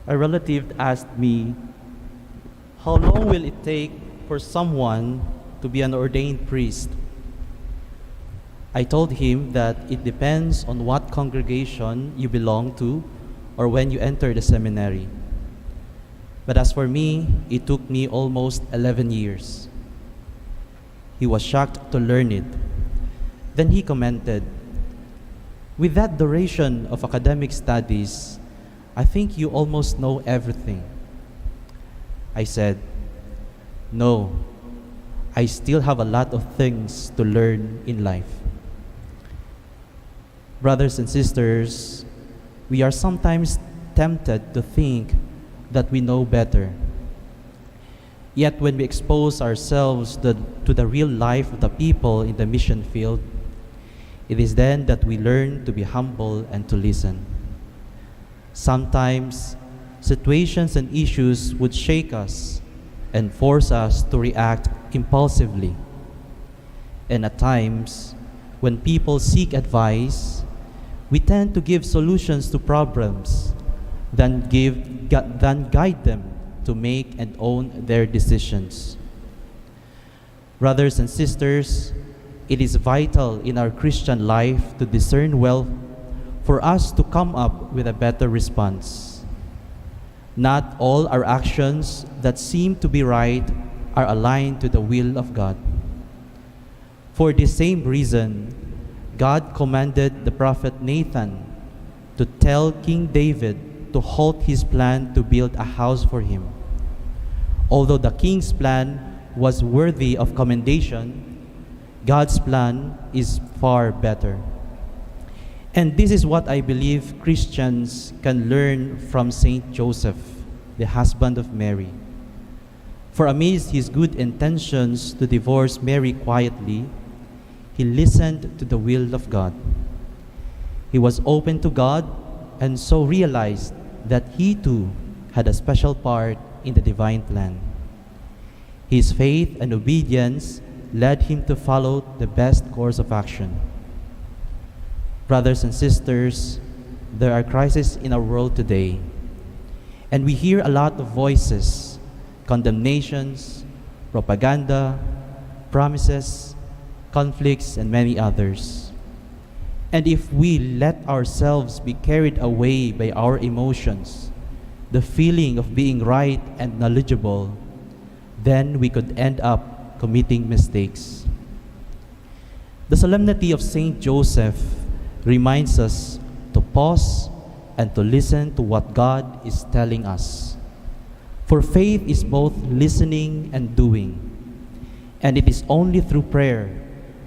A relative asked me, how long will it take for someone to be an ordained priest? I told him that it depends on what congregation you belong to or when you enter the seminary. But as for me, it took me almost 11 years. He was shocked to learn it. Then he commented, with that duration of academic studies, I think you almost know everything. I said, no, I still have a lot of things to learn in life. Brothers and sisters, we are sometimes tempted to think that we know better. Yet when we expose ourselves to the real life of the people in the mission field, it is then that we learn to be humble and to listen. Sometimes, situations and issues would shake us and force us to react impulsively. And at times, when people seek advice, we tend to give solutions to problems than guide them to make and own their decisions. Brothers and sisters, it is vital in our Christian life to discern well for us to come up with a better response. Not all our actions that seem to be right are aligned to the will of God. For this same reason, God commanded the prophet Nathan to tell King David to halt his plan to build a house for him. Although the king's plan was worthy of commendation, God's plan is far better. And this is what I believe Christians can learn from Saint Joseph, the husband of Mary. For amidst his good intentions to divorce Mary quietly, he listened to the will of God. He was open to God and so realized that he too had a special part in the divine plan. His faith and obedience led him to follow the best course of action. Brothers and sisters, there are crises in our world today, and we hear a lot of voices, condemnations, propaganda, promises, conflicts, and many others. And if we let ourselves be carried away by our emotions, the feeling of being right and knowledgeable, then we could end up committing mistakes. The solemnity of Saint Joseph reminds us to pause and to listen to what God is telling us. For faith is both listening and doing, and it is only through prayer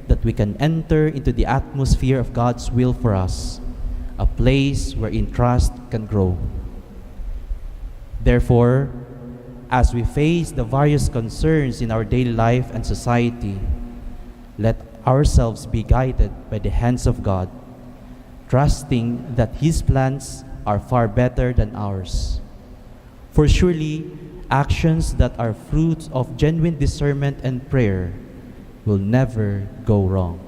that we can enter into the atmosphere of God's will for us, a place wherein trust can grow. Therefore, as we face the various concerns in our daily life and society, let ourselves be guided by the hands of God, trusting that His plans are far better than ours. For surely, actions that are fruits of genuine discernment and prayer will never go wrong.